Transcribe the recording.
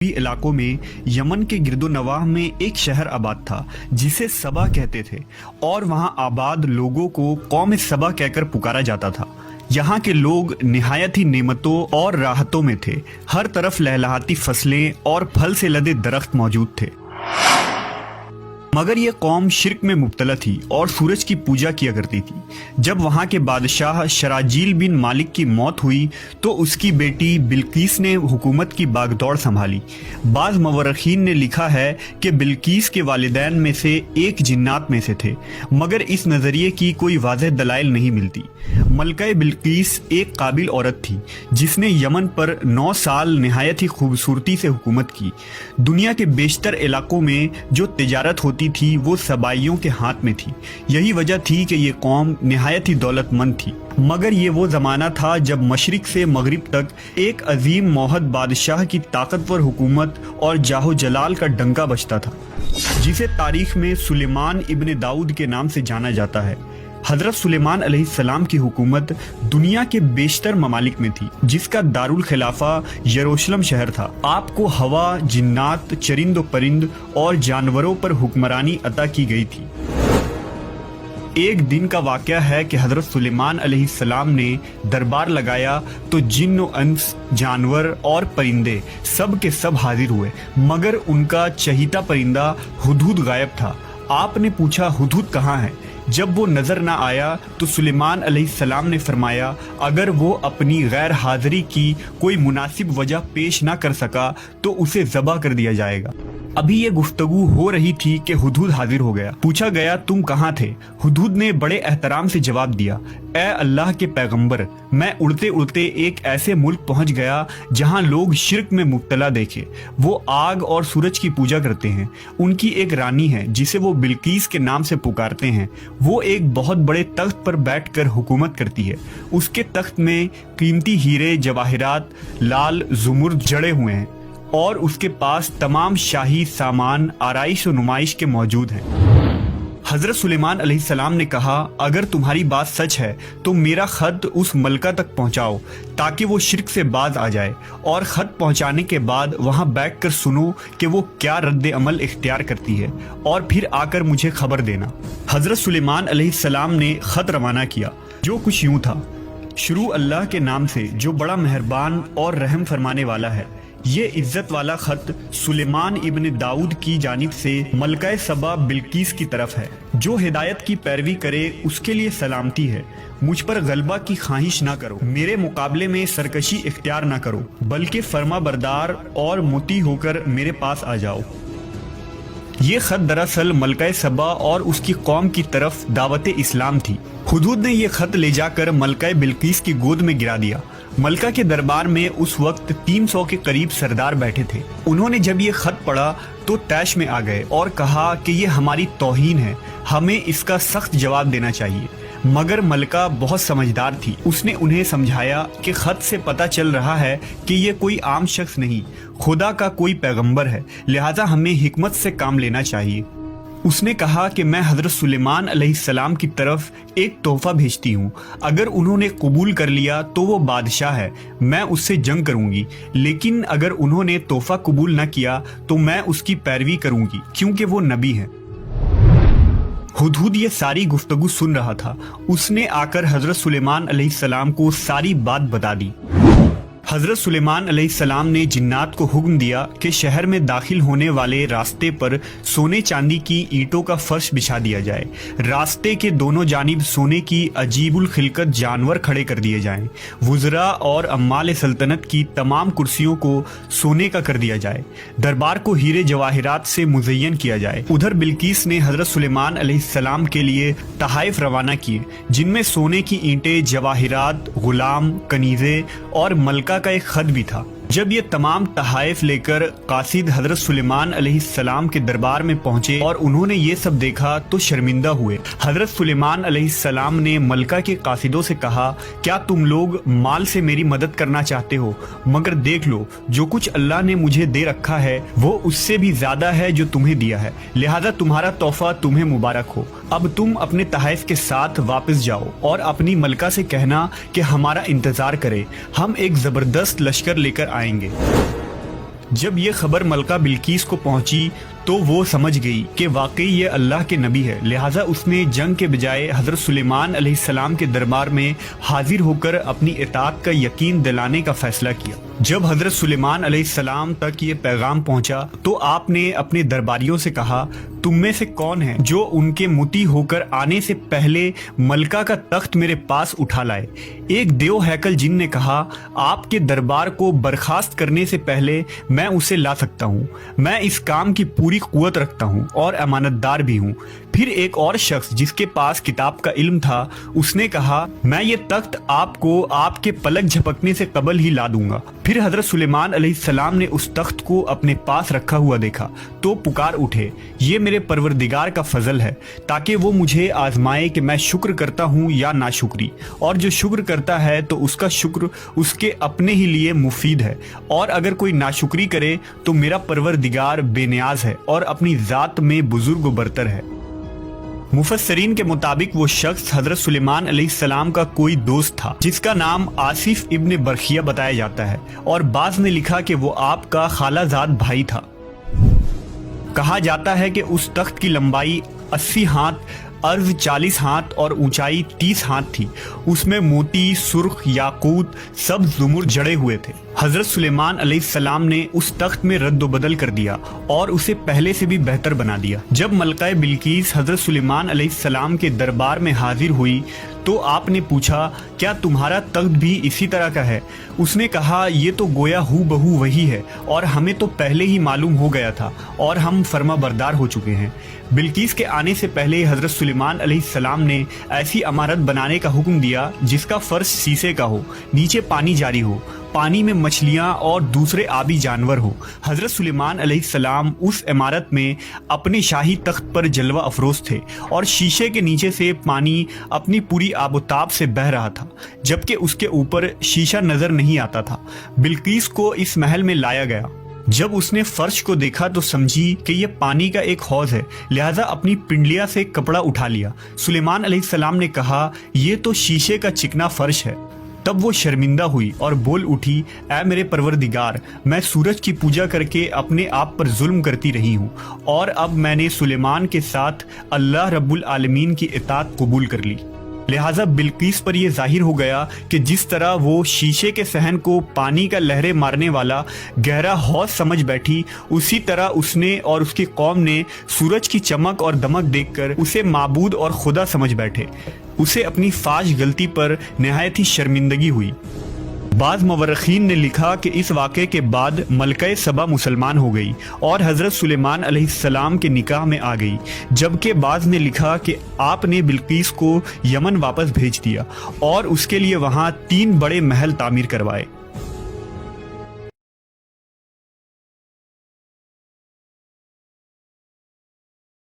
इलाकों में यमन के गिरदोनवाह में एक शहर आबाद था जिसे सबा कहते थे और वहां आबाद लोगों को कौम सबा कहकर पुकारा जाता था। यहाँ के लोग निहायत ही नेमतों और राहतों में थे। हर तरफ लहलहाती फसलें और फल से लदे दरख्त मौजूद थे, मगर यह कौम शिर्क में मुब्तला थी और सूरज की पूजा किया करती थी। जब वहाँ के बादशाह शराजील बिन मालिक की मौत हुई तो उसकी बेटी बिल्कीस ने हुकूमत की बागदौड़ संभाली। बाज़ मवर्रखीन ने लिखा है कि बिल्कीस के वालिदैन में से एक जिन्नात में से थे, मगर इस नज़रिए की कोई वाज़ेह दलाइल नहीं मिलती। मलका बिल्कीस एक काबिल औरत थी जिसने यमन पर 9 साल निहायत ही खूबसूरती से हुकूमत की। दुनिया के बेशतर इलाकों में जो तिजारत होती थी वो सबाइयों के हाथ में थी। यही वजह थी कि ये कौम निहायत ही दौलतमंद थी। मगर ये वो ज़माना था जब मशरिक से मगरिब तक एक अजीम मौहद बादशाह की ताकतवर हुकूमत और जाहो जलाल का डंका बजता था, जिसे तारीख में सुलेमान इब्न दाऊद के नाम से जाना जाता है। हज़रत सुलेमान अलैहिस्सलाम की हुकूमत दुनिया के बेशतर ममालिक में थी, जिसका दारुल खिलाफा यरूशलेम शहर था। आपको हवा, जिन्नात, चरिंद परिंद और जानवरों पर हुक्मरानी अता की गई थी। एक दिन का वाक़या है कि हज़रत सुलेमान अलैहिस्सलाम ने दरबार लगाया तो जिन्न व इंस, जानवर और परिंदे सब के सब हाजिर हुए, मगर उनका चहीता परिंदा हुदहुद गायब था। आपने पूछा, हुदहुद कहाँ है? जब वो नजर ना आया तो सुलेमान अलैहिस्सलाम ने फरमाया, अगर वो अपनी गैर हाजिरी की कोई मुनासिब वजह पेश ना कर सका तो उसे ज़बह कर दिया जाएगा। अभी ये गुफ्तगू हो रही थी कि हुदहुद हाजिर हो गया। पूछा गया, तुम कहाँ थे? हुदहुद ने बड़े एहतराम से जवाब दिया, ए अल्लाह के पैगंबर, मैं उड़ते उड़ते एक ऐसे मुल्क पहुंच गया जहां लोग शिर्क में मुब्तला देखे। वो आग और सूरज की पूजा करते हैं। उनकी एक रानी है जिसे वो बिल्कीस के नाम से पुकारते हैं। वो एक बहुत बड़े तख्त पर बैठकर हुकूमत करती है। उसके तख्त में कीमती हीरे, जवाहिरात, लाल ज़ुमुर्द जड़े हुए हैं और उसके पास तमाम शाही सामान आराइश और नुमाइश के मौजूद हैं। हज़रत सुलेमान अलैहिस्सलाम ने कहा, अगर तुम्हारी बात सच है तो मेरा ख़त उस मलका तक पहुंचाओ ताकि वो शिर्क से बाज आ जाए, और ख़त पहुंचाने के बाद वहां बैठकर सुनो कि वो क्या रद्द अमल इख्तियार करती है, और फिर आकर मुझे खबर देना। हज़रत सुलेमान अलैहिस्सलाम ने ख़त रवाना किया, जो कुछ यूँ था, शुरू अल्लाह के नाम से जो बड़ा मेहरबान और रहम फरमाने वाला है। ये इज्जत वाला खत सुलेमान इब्न दाऊद की जानिब से मलका सबा बिल्कीस की तरफ है। जो हिदायत की पैरवी करे उसके लिए सलामती है। मुझ पर गलबा की ख्वाहिश ना करो, मेरे मुकाबले में सरकशी इख्तियार ना करो, बल्कि फर्मा बरदार और मुती होकर मेरे पास आ जाओ। ये खत दरअसल मलका सबा और उसकी कौम की तरफ दावत इस्लाम थी। हुदहुद ने यह खत ले जाकर मलका बिल्कीस की गोद में गिरा दिया। मलका के दरबार में उस वक्त 300 के करीब सरदार बैठे थे। उन्होंने जब ये खत पढ़ा तो तैश में आ गए और कहा कि ये हमारी तौहीन है, हमें इसका सख्त जवाब देना चाहिए। मगर मलका बहुत समझदार थी। उसने उन्हें समझाया कि खत से पता चल रहा है कि ये कोई आम शख्स नहीं, खुदा का कोई पैगंबर है, लिहाजा हमें हिकमत से काम लेना चाहिए। उसने कहा कि मैं हज़रत सुलेमान अलैहिस्सलाम की तरफ एक तोहफा भेजती हूँ। अगर उन्होंने कबूल कर लिया तो वो बादशाह है, मैं उससे जंग करूँगी, लेकिन अगर उन्होंने तोहफा कबूल न किया तो मैं उसकी पैरवी करूँगी, क्योंकि वो नबी है। हुदहुद ये सारी गुफ्तगू सुन रहा था। उसने आकर हज़रत सुलेमान अलैहिस्सलाम को सारी बात बता दी। हज़रत सुलेमान अलैहिस्सलाम ने जिन्नात को हुक्म दिया कि शहर में दाखिल होने वाले रास्ते पर सोने चांदी की ईंटों का फर्श बिछा दिया जाए। रास्ते के दोनों जानिब सोने की अजीबुल खिलकत जानवर खड़े कर दिए जाएं। वुज़रा और अम्माल सल्तनत की तमाम कुर्सियों को सोने का कर दिया जाए। दरबार को हीरे जवाहिरात से मुज़य्यन किया जाए। उधर बिल्कीस ने हज़रत सुलेमान अलैहिस्सलाम के लिए तहाइफ रवाना किए, जिनमें सोने की ईंटें, जवाहिरात, गुलाम, कनीज़े और मलका का एक खत भी था। जब ये तमाम तहाइफ लेकर कासिद हज़रत सुलेमान अलैहिस्सलाम के दरबार में पहुंचे और उन्होंने ये सब देखा तो शर्मिंदा हुए। हज़रत सुलेमान अलैहिस्सलाम ने मलका के कासिदों से कहा, क्या तुम लोग माल से मेरी मदद करना चाहते हो? मगर देख लो, जो कुछ अल्लाह ने मुझे दे रखा है वो उससे भी ज्यादा है जो तुम्हें दिया है, लिहाजा तुम्हारा तोहफा तुम्हें मुबारक हो। अब तुम अपने तहाइफ के साथ वापस जाओ और अपनी मलका से कहना कि हमारा इंतजार करे, हम एक जबरदस्त लश्कर लेकर आएंगे। जब ये खबर मलका बिल्किस को पहुंची तो वो समझ गई कि वाकई ये अल्लाह के नबी है। लिहाजा उसने जंग के बजाय हज़रत सुलेमान अलैहिस्सलाम के दरबार में हाजिर होकर अपनी इताअत का यकीन दिलाने का फैसला किया। जब हज़रत सुलेमान अलैहिस्सलाम तक ये पैगाम पहुंचा तो आपने अपने दरबारियों से कहा, तुम में से कौन है जो उनके मुती होकर आने से पहले मलका का तख्त मेरे पास उठा लाए। एक देव हैकल जिन ने कहा, आपके दरबार को बर्खास्त करने से पहले मैं उसे ला सकता हूँ। मैं इस काम की पूरी कुव्वत रखता हूँ और अमानतदार भी हूँ। फिर एक और शख्स जिसके पास किताब का इल्म था, उसने कहा, मैं ये तख्त आपको आपके पलक झपकने से कबल ही ला दूंगा। फिर हजरत सुलेमान अलैहिस्सलाम ने उस तख्त को अपने पास रखा हुआ देखा तो पुकार उठे, ये मेरे परवरदिगार का फजल है ताकि वो मुझे आजमाए कि मैं शुक्र करता हूँ या नाशुक्री, और जो शुक्र करता है तो उसका शुक्र उसके अपने ही लिए मुफीद है, और अगर कोई नाशुक्री करे तो मेरा परवरदिगार बेनियाज है और अपनी ज़ात में बुजुर्ग बरतर है। मुफस्सरीन के मुताबिक वो शख्स हजरत सुलेमान अलैहिस्सलाम का कोई दोस्त था जिसका नाम आसिफ इब्न बरखिया बताया जाता है, और बाज़ ने लिखा कि वो आपका खालाजाद भाई था। कहा जाता है कि उस तख्त की लंबाई 80 हाथ, अर्ज 40 हाथ और ऊंचाई 30 हाथ थी। उसमें मोती, सुर्ख, याकूत, सब ज़ुमुर जड़े हुए थे। हजरत सुलेमान अलैहिस्सलाम ने उस तख्त में रद्द बदल कर दिया और उसे पहले से भी बेहतर बना दिया। जब मलका बिल्किस हजरत सुलेमान अलैहिस्सलाम के दरबार में हाजिर हुई तो आपने पूछा, क्या तुम्हारा तख्त भी इसी तरह का है? उसने कहा, ये तो गोया हू बहू वही है और हमें तो पहले ही मालूम हो गया था और हम फर्मा बरदार हो चुके हैं। बिल्किस के आने से पहले हजरत सुलेमान अलैहिस्सलाम ने ऐसी इमारत बनाने का हुक्म दिया जिसका फर्श शीशे का हो, नीचे पानी जारी हो, पानी में मछलियाँ और दूसरे आबी जानवर हो। हजरत सुलेमान अलैहिस्सलाम उस इमारत में अपने शाही तख्त पर जलवा अफरोज थे और शीशे के नीचे से पानी अपनी पूरी आबोताब से बह रहा था, जबकि उसके ऊपर शीशा नजर नहीं आता था। बिल्किस को इस महल में लाया गया। जब उसने फर्श को देखा तो समझी कि यह पानी का एक हौज है, लिहाजा अपनी पिंडलिया से कपड़ा उठा लिया। सुलेमान अलैहिस्सलाम ने कहा, यह तो शीशे का चिकना फर्श है। तब वो शर्मिंदा हुई और बोल उठी, ऐ मेरे परवरदिगार, मैं सूरज की पूजा करके अपने आप पर जुल्म करती रही हूँ और अब मैंने सुलेमान के साथ अल्लाह रब्बुल आलमीन की इताअत कबूल कर ली। लिहाजा बिल्किस पर यह जाहिर हो गया कि जिस तरह वो शीशे के सहन को पानी का लहरें मारने वाला गहरा हौज समझ बैठी, उसी तरह उसने और उसकी कौम ने सूरज की चमक और दमक देखकर उसे माबूद और खुदा समझ बैठे। उसे अपनी फाश गलती पर निहायत ही शर्मिंदगी हुई। बाज़ मवर्रखीन ने लिखा कि इस वाक़े के बाद मलका सबा मुसलमान हो गई और हज़रत सुलेमान अलैहिस्सलाम के निकाह में आ गई, जबकि बाज़ ने लिखा कि आपने बिल्किस को यमन वापस भेज दिया और उसके लिए वहाँ 3 बड़े महल तामीर करवाए।